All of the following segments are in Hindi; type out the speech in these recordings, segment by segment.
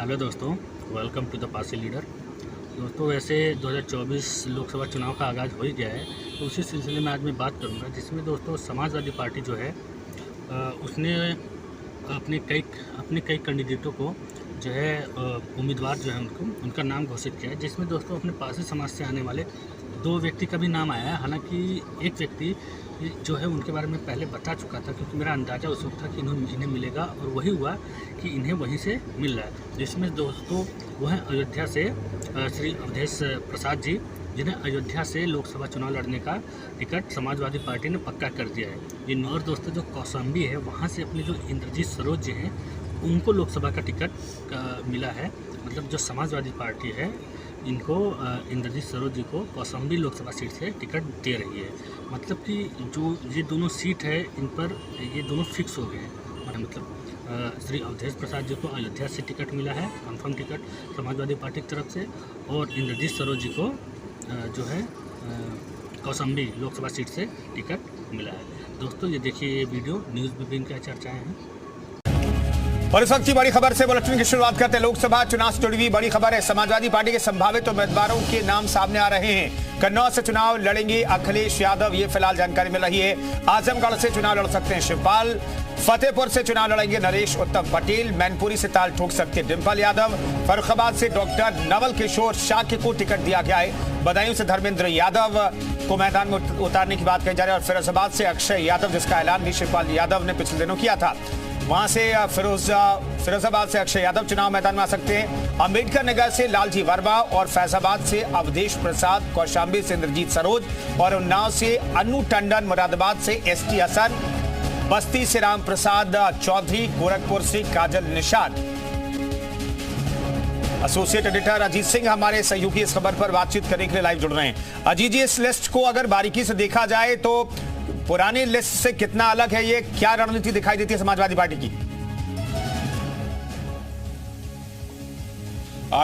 हेलो दोस्तों, welcome to the party leader. दोस्तों, वैसे 2024 लोकसभा चुनाव का आगाज़ हो ही गया है, तो उसी सिलसिले में आज मैं बात करूंगा, जिसमें दोस्तों समाजवादी पार्टी जो है उसने अपने कई कैंडिडेटों को जो है उम्मीदवार जो है उनका नाम घोषित किया है, जिसमें दोस्तों अपने पारसी समाज से आने वाले 2 व्यक्ति का भी नाम आया है। हालांकि एक व्यक्ति जो है उनके बारे में पहले बता चुका था, क्योंकि मेरा अंदाज़ा उस वक्त था कि इन्हें मिलेगा, और वही हुआ कि इन्हें वहीं से मिल रहा है। जिसमें दोस्तों वो हैं अयोध्या से श्री अवधेश प्रसाद जी, जिन्हें अयोध्या से लोकसभा चुनाव लड़ने का टिकट समाजवादी पार्टी ने पक्का कर दिया है। और दोस्तों जो कौशाम्बी है, वहाँ से अपने जो इंद्रजीत सरोज जी हैं, उनको लोकसभा का टिकट मिला है। मतलब जो समाजवादी पार्टी है, इनको इंद्रजीत सरोज जी को कौशाम्बी लोकसभा सीट से टिकट दे रही है। मतलब कि जो ये दोनों सीट है, इन पर ये दोनों फिक्स हो गए हैं। मतलब श्री अवधेश प्रसाद जी को अयोध्या से टिकट मिला है, कंफर्म टिकट समाजवादी पार्टी की तरफ से, और इंद्रजीत सरोज जी को जो है कौशाम्बी लोकसभा सीट से टिकट मिला है। दोस्तों, ये देखिए ये वीडियो, न्यूज़ में भी इनकी चर्चाएँ हैं। और इस वक्त की बड़ी खबर से बुलेटिन की शुरुआत करते हैं। लोकसभा चुनाव से जुड़ी हुई बड़ी खबर है। समाजवादी पार्टी के संभावित उम्मीदवारों के नाम सामने आ रहे हैं। कन्नौज से चुनाव लड़ेंगे अखिलेश यादव, ये फिलहाल जानकारी मिल रही है। आजमगढ़ से चुनाव लड़ सकते हैं शिवपाल, फतेहपुर से चुनाव लड़ेंगे नरेश उत्तम पटेल, मैनपुरी से ताल ठोक सकते हैं डिंपल यादव, फर्रुखाबाद से डॉक्टर नवल किशोर शाक्य को टिकट दिया गया है। बदायूं से धर्मेंद्र यादव को मैदान में उतारने की बात कही जा रही है, और फिरोजाबाद से अक्षय यादव, जिसका ऐलान भी शिवपाल यादव ने पिछले दिनों किया था, वहां से फिरोजाबाद से अक्षय यादव चुनाव मैदान में आ सकते हैं। अंबेडकर नगर से लालजी वर्मा, और फैजाबाद से अवधेश प्रसाद, कौशाम्बी से इंद्रजीत सरोज, और उन्नाव से अनु टंडन, मुरादाबाद से एसटी हसन, बस्ती से राम प्रसाद चौधरी, गोरखपुर से काजल निषाद। एसोसिएट एडिटर अजीत सिंह हमारे सहयोगी इस खबर पर बातचीत करने के लिए लाइव जुड़ रहे हैं। अजीत जी, इस लिस्ट को अगर बारीकी से देखा जाए तो पुरानी लिस्ट से कितना अलग है, ये क्या रणनीति दिखाई देती है समाजवादी पार्टी की?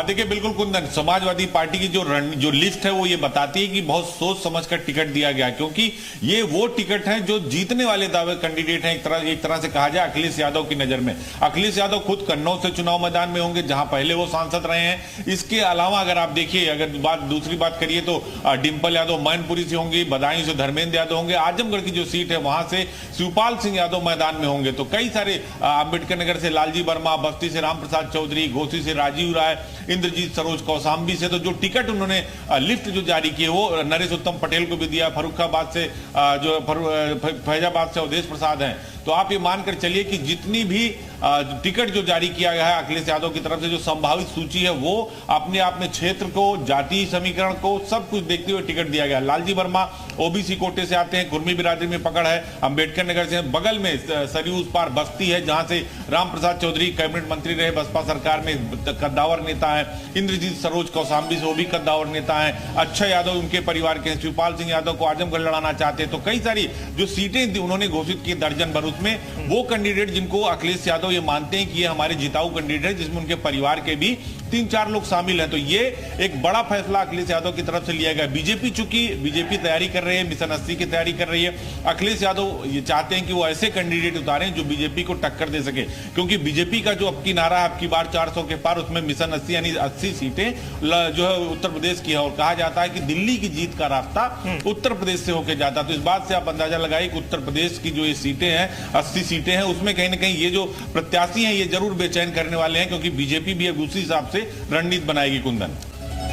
देखिए, बिल्कुल कुंदन, समाजवादी पार्टी की जो लिस्ट है वो ये बताती है कि बहुत सोच समझकर टिकट दिया गया, क्योंकि ये वो टिकट है जो जीतने वाले दावे कैंडिडेट हैं। एक तरह से कहा जाए अखिलेश यादव की नजर में। अखिलेश यादव खुद कन्नौज से चुनाव मैदान में होंगे, जहां पहले वो सांसद रहे हैं। इसके अलावा अगर आप देखिए, अगर दूसरी बात करिए तो डिंपल यादव मैनपुरी से होंगे, बदायूं से धर्मेंद्र यादव होंगे, आजमगढ़ की जो सीट है वहां से शिवपाल सिंह यादव मैदान में होंगे। तो कई सारे अंबेडकर नगर से लालजी वर्मा, बस्ती से रामप्रसाद चौधरी, घोसी से राजीव राय, इंद्रजीत सरोज, कौशाम्बी से तो जो टिकट उन्होंने लिफ्ट जो जारी किए वो नरेश उत्तम पटेल को भी दिया। फर्रुखाबाद से जो फैजाबाद से अवधेश प्रसाद हैं। तो आप ये मानकर चलिए कि जितनी भी टिकट जो जारी किया गया है अखिलेश यादव की तरफ से, जो संभावित सूची है, वो अपने आप में क्षेत्र को, जातीय समीकरण को, सब कुछ देखते हुए टिकट दिया गया। लालजी वर्मा ओबीसी कोटे से आते हैं, कुर्मी बिरादरी में पकड़ है। अंबेडकर नगर से बगल में सरयू उस पार बस्ती है, जहां से रामप्रसाद चौधरी कैबिनेट मंत्री रहे बसपा सरकार में, कद्दावर नेता है। इंद्रजीत सरोज कौशाम्बी से, वो भी कद्दावर नेता है। अक्षय यादव उनके परिवार के, शिवपाल सिंह यादव को आजमगढ़ लड़ाना चाहते हैं। तो कई सारी जो सीटें उन्होंने घोषित की दर्जन भर, उसमें वो कैंडिडेट जिनको अखिलेश यादव ये मानते हैं कि ये हमारे जिताऊ कैंडिडेट है, जिसमें उनके परिवार के भी 3-4 लोग शामिल हैं। तो ये एक बड़ा फैसला अखिलेश यादव की तरफ से लिया गया। बीजेपी तैयारी कर रही है, मिशन 80 की तैयारी कर रही है। अखिलेश यादव ये चाहते हैं कि वो ऐसे कैंडिडेट उतारें जो बीजेपी को टक्कर दे सके, क्योंकि बीजेपी का जो अब की नारा है, अब की बार 400 के पार, उसमें मिशन 80 यानी 80 सीटें जो है उत्तर प्रदेश की है, और कहा जाता है कि दिल्ली की जीत का रास्ता उत्तर प्रदेश से होकर जाता। तो इस बात से आप अंदाजा लगाइए कि उत्तर प्रदेश की जो ये सीटें हैं, 80 सीटें हैं, उसमें कहीं ना कहीं ये जो प्रत्याशी हैं ये जरूर बेचैन करने वाले हैं, क्योंकि बीजेपी भी अब उसी हिसाब से रणनीति बनाएगी। कुंदन,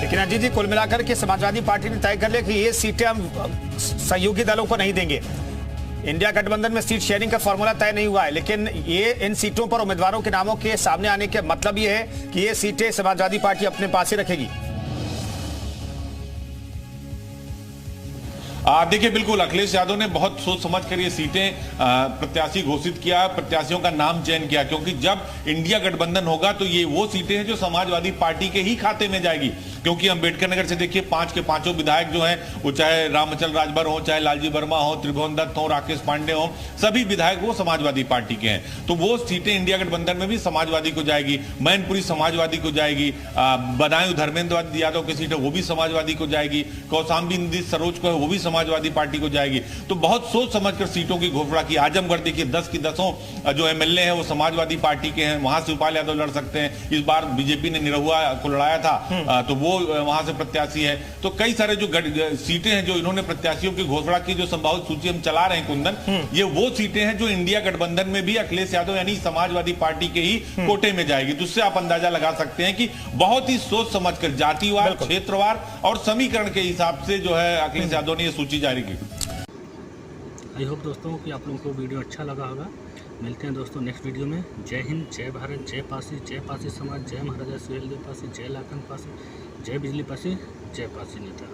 लेकिन अजीत जी, कुल मिलाकर के समाजवादी पार्टी ने तय कर लिया कि ये सीटें हम सहयोगी दलों को नहीं देंगे। इंडिया गठबंधन में सीट शेयरिंग का फॉर्मूला तय नहीं हुआ है, लेकिन ये इन सीटों पर उम्मीदवारों के नामों के सामने आने का मतलब ये है कि ये सीटें समाजवादी पार्टी अपने पास ही रखेगी। देखिए, बिल्कुल अखिलेश यादव ने बहुत सोच समझ कर ये सीटें प्रत्याशी घोषित किया, प्रत्याशियों का नाम चयन किया, क्योंकि जब इंडिया गठबंधन होगा तो ये वो सीटें हैं जो समाजवादी पार्टी के ही खाते में जाएगी। क्योंकि अंबेडकर नगर से देखिए 5 के 5 विधायक जो हैं, वो चाहे रामचल राजभर हो, चाहे लालजी वर्मा हो, त्रिभुवन दत्त हो, राकेश पांडे हो, सभी विधायक वो समाजवादी पार्टी के हैं। तो वो सीटें इंडिया गठबंधन में भी समाजवादी को जाएगी, मैनपुरी समाजवादी को जाएगी, बदायूं धर्मेंद्र यादव की सीट है वो भी समाजवादी को जाएगी, कौशाम्बी नदी सरोज को है वो भी समाजवादी पार्टी को जाएगी। तो बहुत सोच समझकर सीटों की घोषणा की। आजमगढ़ देखिए 10 की 10 जो एमएलए हैं वो समाजवादी पार्टी के हैं, वहां से उपाल यादव लड़ सकते हैं। इस बार बीजेपी ने निरहुआ को लड़ाया था तो वो वहां से प्रत्याशी है। तो कई सारे जो सीटें हैं जो इन्होंने प्रत्याशियों की घोषणा की, जो संभावित सूची हम चला रहे हैं कुंदन, ये वो सीटें हैं जो इंडिया गठबंधन में भी अखिलेश यादव यानी समाजवादी पार्टी के ही कोटे में जाएगी। तो उससे आप अंदाजा लगा सकते हैं कि बहुत ही सोच समझकर जातिवार, क्षेत्रवार और समीकरण के हिसाब से जो है अखिलेश यादव ने ये सूची जारी की। आई होप दोस्तों कि आप लोगों को वीडियो अच्छा लगा होगा। मिलते हैं दोस्तों नेक्स्ट वीडियो में। जय हिंद, जय भारत, जय पासी समाज, जय महाराजा सुहेलदेव पासी, जय लाखन पासी, जय बिजली पासी, जय पासी नेता।